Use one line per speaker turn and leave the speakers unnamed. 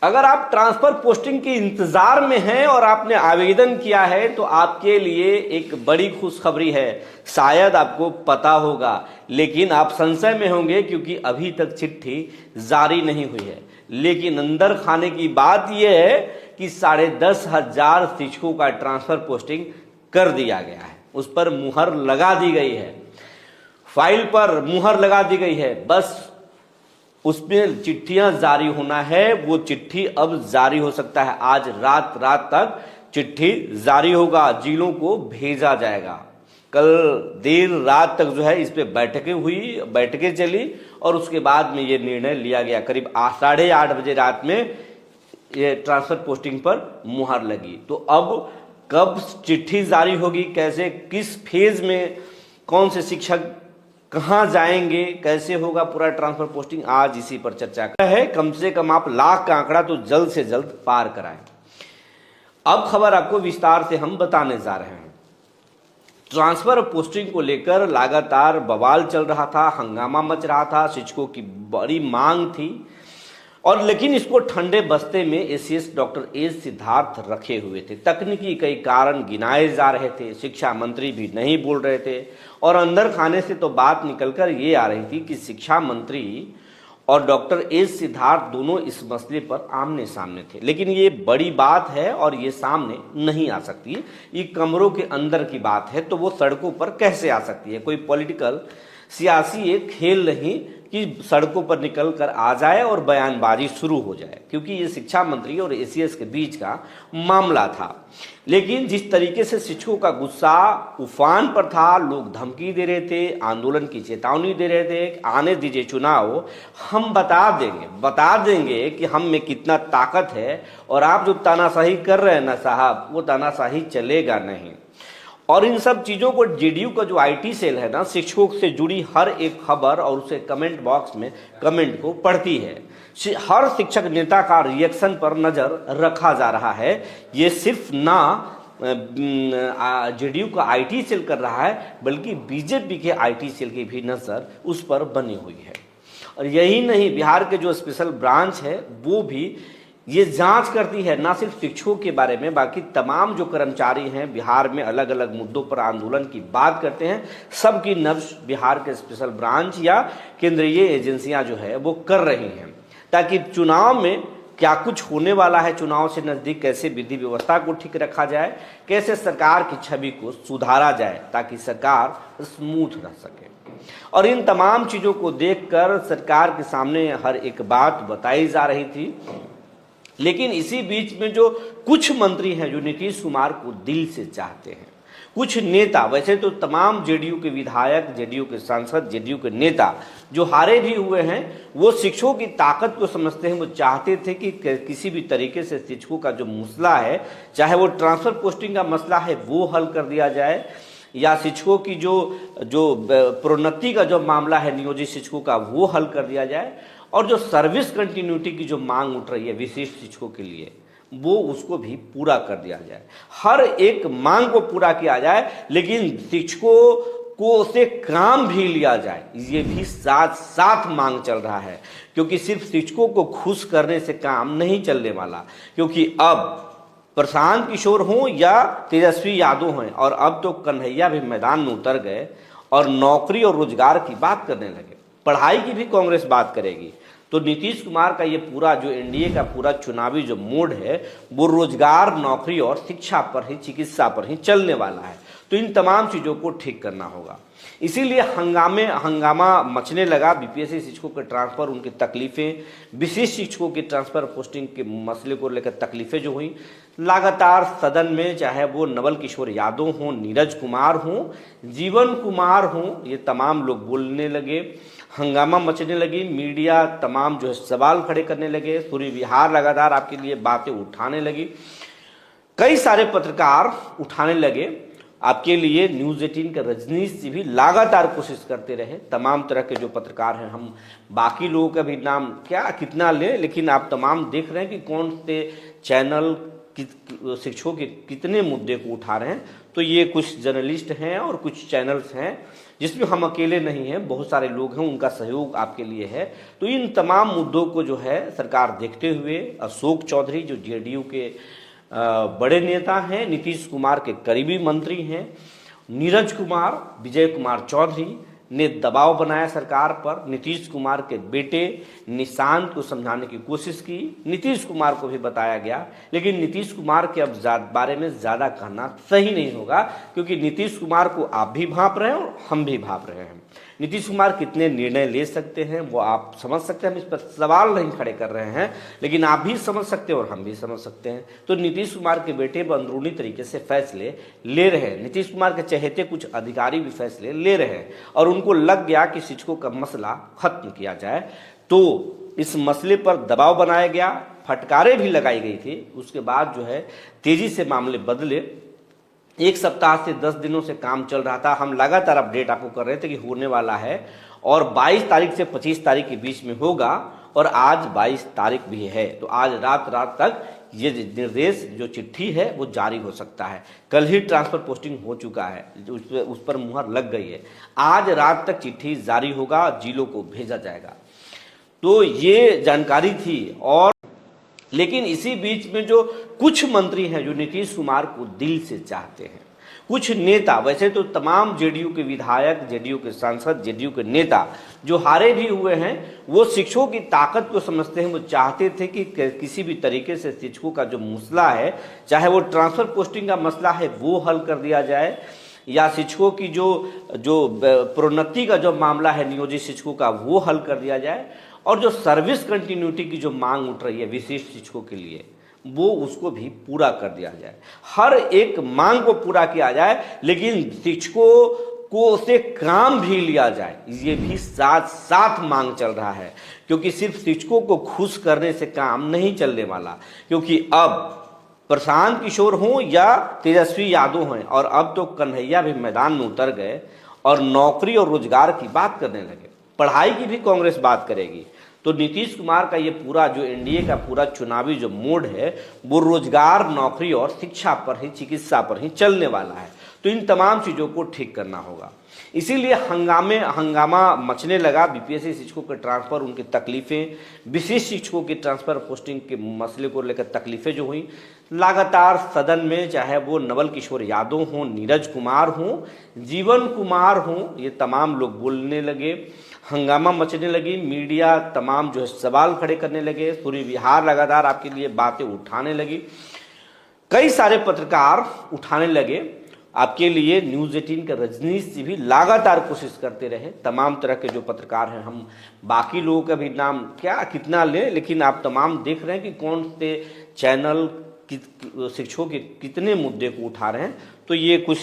अगर आप transfer posting के इंतजार में हैं और आपने आवेदन किया है तो आपके लिए एक बड़ी खुशखबरी है। शायद आपको पता होगा, लेकिन आप संशय में होंगे क्योंकि अभी तक चिट्ठी जारी नहीं हुई है। लेकिन अंदर खाने की बात यह है कि 10,500 शिक्षकों का ट्रांसफर पोस्टिंग कर दिया गया है। उस पर मुहर लगा दी गई है, फाइल पर मुहर लगा दी गई है। बस उसमें चिट्ठियां जारी होना है। वो चिट्ठी अब जारी हो सकता है। आज रात तक चिट्ठी जारी होगा, जिलों को भेजा जाएगा। कल देर रात तक जो है इस पे बैठकें चली और उसके बाद में ये निर्णय लिया गया। करीब 8:30 बजे रात में ये ट्रांसफर पोस्टिंग पर मुहर लगी। तो अब कब चिट्ठी जारी होगी, कैसे, किस फेज में, कौन से शिक्षक कहां जाएंगे, कैसे होगा पूरा ट्रांसफर पोस्टिंग, आज इसी पर चर्चा है। कम से कम आप लाख का आंकड़ा तो जल्द से जल्द पार कराएं। अब खबर आपको विस्तार से हम बताने जा रहे हैं। ट्रांसफर पोस्टिंग को लेकर लगातार बवाल चल रहा था, हंगामा मच रहा था, शिक्षकों की बड़ी मांग थी और लेकिन इसको ठंडे बस्ते में एसीएस डॉक्टर एस सिद्धार्थ रखे हुए थे। तकनीकी कई कारण गिनाए जा रहे थे, शिक्षा मंत्री भी नहीं बोल रहे थे और अंदर खाने से तो बात निकलकर ये आ रही थी कि शिक्षा मंत्री और डॉक्टर एस सिद्धार्थ दोनों इस मसले पर आमने सामने थे। लेकिन ये बड़ी बात है और ये सामने नहीं आ सकती, ये कमरों के अंदर की बात है, तो वो सड़कों पर कैसे आ सकती है। कोई पॉलिटिकल सियासी एक खेल नहीं कि सड़कों पर निकल कर आ जाए और बयानबाजी शुरू हो जाए, क्योंकि ये शिक्षा मंत्री और एसीएस के बीच का मामला था। लेकिन जिस तरीके से शिक्षकों का गुस्सा उफान पर था, लोग धमकी दे रहे थे, आंदोलन की चेतावनी दे रहे थे, आने दीजिए चुनाव, हम बता देंगे कि हम में कितना ताकत है और आप जो तानाशाही कर रहे हैं ना साहब, वो तानाशाही चलेगा नहीं। और इन सब चीज़ों को जेडीयू का जो आईटी सेल है ना, शिक्षकों से जुड़ी हर एक खबर और उसे कमेंट बॉक्स में कमेंट को पढ़ती है। हर शिक्षक नेता का रिएक्शन पर नज़र रखा जा रहा है। ये सिर्फ ना जेडीयू का आईटी सेल कर रहा है, बल्कि बीजेपी के आईटी सेल की भी नज़र उस पर बनी हुई है। और यही नहीं, बिहार के जो स्पेशल ब्रांच है वो भी ये जांच करती है, ना सिर्फ शिक्षकों के बारे में, बाकी तमाम जो कर्मचारी हैं बिहार में अलग अलग मुद्दों पर आंदोलन की बात करते हैं, सबकी नब्ज बिहार के स्पेशल ब्रांच या केंद्रीय एजेंसियां जो है वो कर रही हैं, ताकि चुनाव में क्या कुछ होने वाला है, चुनाव से नज़दीक कैसे विधि व्यवस्था को ठीक रखा जाए, कैसे सरकार की छवि को सुधारा जाए ताकि सरकार स्मूथ रह सके। और इन तमाम चीज़ों को देखकर सरकार के सामने हर एक बात बताई जा रही थी। लेकिन इसी बीच में जो कुछ मंत्री हैं जो नीतीश कुमार को दिल से चाहते हैं, कुछ नेता, वैसे तो तमाम जेडीयू के विधायक, जेडीयू के सांसद, जेडीयू के नेता जो हारे भी हुए हैं, वो शिक्षकों की ताकत को समझते हैं। वो चाहते थे कि किसी भी तरीके से शिक्षकों का जो मसला है, चाहे वो ट्रांसफर पोस्टिंग का मसला है वो हल कर दिया जाए, या शिक्षकों की जो प्रोन्नति का जो मामला है नियोजित शिक्षकों का वो हल कर दिया जाए, और जो सर्विस कंटिन्यूटी की जो मांग उठ रही है विशिष्ट शिक्षकों के लिए, वो उसको भी पूरा कर दिया जाए। हर एक मांग को पूरा किया जाए, लेकिन शिक्षकों को से काम भी लिया जाए, ये भी साथ साथ मांग चल रहा है। क्योंकि सिर्फ शिक्षकों को खुश करने से काम नहीं चलने वाला, क्योंकि अब प्रशांत किशोर हों या तेजस्वी यादव हों, और अब तो कन्हैया भी मैदान में उतर गए और नौकरी और रोजगार की बात करने लगे। पढ़ाई की भी कांग्रेस बात करेगी। तो नीतीश कुमार का ये पूरा जो एनडीए का पूरा चुनावी जो मोड है वो रोजगार, नौकरी और शिक्षा पर ही, चिकित्सा पर ही चलने वाला है। तो इन तमाम चीज़ों को ठीक करना होगा। इसीलिए हंगामा मचने लगा। बीपीएससी शिक्षकों के ट्रांसफर, उनकी तकलीफें, विशिष्ट शिक्षकों की ट्रांसफर पोस्टिंग के मसले को लेकर तकलीफें जो हुई लगातार सदन में, चाहे वो नवल किशोर यादव हों, नीरज कुमार हों, जीवन कुमार हों, ये तमाम लोग बोलने लगे, हंगामा मचने लगी। मीडिया तमाम जो है सवाल खड़े करने लगे, पूरी बिहार लगातार आपके लिए बातें उठाने लगी, कई सारे पत्रकार उठाने लगे आपके लिए। न्यूज़ 18 के रजनीश जी भी लगातार कोशिश करते रहे। तमाम तरह के जो पत्रकार हैं, हम बाकी लोगों का भी नाम कितना लें, लेकिन आप तमाम देख रहे हैं कि कौन से चैनल शिक्षकों के कितने मुद्दे को उठा रहे हैं। तो ये कुछ जर्नलिस्ट हैं और कुछ चैनल्स हैं जिसमें हम अकेले नहीं हैं, बहुत सारे लोग हैं, उनका सहयोग आपके लिए है। तो इन तमाम मुद्दों को जो है सरकार देखते हुए अशोक चौधरी जो जेडीयू के बड़े नेता हैं, नीतीश कुमार के करीबी मंत्री हैं, नीरज कुमार, विजय कुमार चौधरी ने दबाव बनाया सरकार पर। नीतीश कुमार के बेटे निशांत को समझाने की कोशिश की, नीतीश कुमार को भी बताया गया, लेकिन नीतीश कुमार के अब बारे में ज़्यादा कहना सही नहीं होगा, क्योंकि नीतीश कुमार को आप भी भांप रहे हैं और हम भी भांप रहे हैं। नीतीश कुमार कितने निर्णय ले सकते हैं वो आप समझ सकते हैं, हम इस पर सवाल नहीं खड़े कर रहे हैं, लेकिन आप भी समझ सकते हैं और हम भी समझ सकते हैं। तो नीतीश कुमार के बेटे अंदरूनी तरीके से फैसले ले रहे हैं, नीतीश कुमार के चहेते कुछ अधिकारी भी फैसले ले रहे हैं, और उनको लग गया कि शिक्षकों का मसला खत्म किया जाए, तो इस मसले पर दबाव बनाया गया, फटकारें भी लगाई गई थी। उसके बाद जो है तेजी से मामले बदले। एक सप्ताह से 10 दिनों से काम चल रहा था, हम लगातार अपडेट आपको कर रहे थे कि होने वाला है, और 22 तारीख से 25 तारीख के बीच में होगा, और आज 22 तारीख भी है। तो आज रात तक ये निर्देश जो चिट्ठी है वो जारी हो सकता है। कल ही ट्रांसफर पोस्टिंग हो चुका है, उस पर मुहर लग गई है। आज रात तक चिट्ठी जारी होगा, जिलों को भेजा जाएगा। तो ये जानकारी थी। और लेकिन इसी बीच में जो कुछ मंत्री हैं जो नीतीश कुमार को दिल से चाहते हैं, कुछ नेता, वैसे तो तमाम जेडीयू के विधायक, जेडीयू के सांसद, जेडीयू के नेता जो हारे भी हुए हैं, वो शिक्षकों की ताकत को समझते हैं। वो चाहते थे कि किसी भी तरीके से शिक्षकों का जो मसला है, चाहे वो ट्रांसफर पोस्टिंग का मसला है वो हल कर दिया जाए, या शिक्षकों की जो प्रोन्नति का जो मामला है नियोजित शिक्षकों का वो हल कर दिया जाए, और जो सर्विस कंटिन्यूटी की जो मांग उठ रही है विशिष्ट शिक्षकों के लिए, वो उसको भी पूरा कर दिया जाए। हर एक मांग को पूरा किया जाए, लेकिन शिक्षकों को से काम भी लिया जाए, ये भी साथ साथ मांग चल रहा है। क्योंकि सिर्फ शिक्षकों को खुश करने से काम नहीं चलने वाला, क्योंकि अब प्रशांत किशोर हों या तेजस्वी यादव हों, और अब तो कन्हैया भी मैदान में उतर गए और नौकरी और रोजगार की बात करने लगे। पढ़ाई की भी कांग्रेस बात करेगी। तो नीतीश कुमार का ये पूरा जो एनडीए का पूरा चुनावी जो मोड है वो रोजगार, नौकरी और शिक्षा पर ही, चिकित्सा पर ही चलने वाला है। तो इन तमाम चीज़ों को ठीक करना होगा। इसीलिए हंगामा मचने लगा। बीपीएससी शिक्षकों के ट्रांसफर, उनकी तकलीफें, विशिष्ट शिक्षकों की ट्रांसफर पोस्टिंग के मसले को लेकर तकलीफें जो हुई, लगातार सदन में, चाहे वो नवल किशोर यादव हों, नीरज कुमार हों, जीवन कुमार हों, ये तमाम लोग बोलने लगे, हंगामा मचने लगी। मीडिया तमाम जो है सवाल खड़े करने लगे, पूरी बिहार लगातार आपके लिए बातें उठाने लगी, कई सारे पत्रकार उठाने लगे आपके लिए। न्यूज़ 18 के रजनीश जी भी लगातार कोशिश करते रहे। तमाम तरह के जो पत्रकार हैं, हम बाकी लोगों का भी नाम क्या कितना लें, लेकिन आप तमाम देख रहे हैं कि कौन से चैनल शिक्षकों के कितने मुद्दे को उठा रहे हैं। तो ये कुछ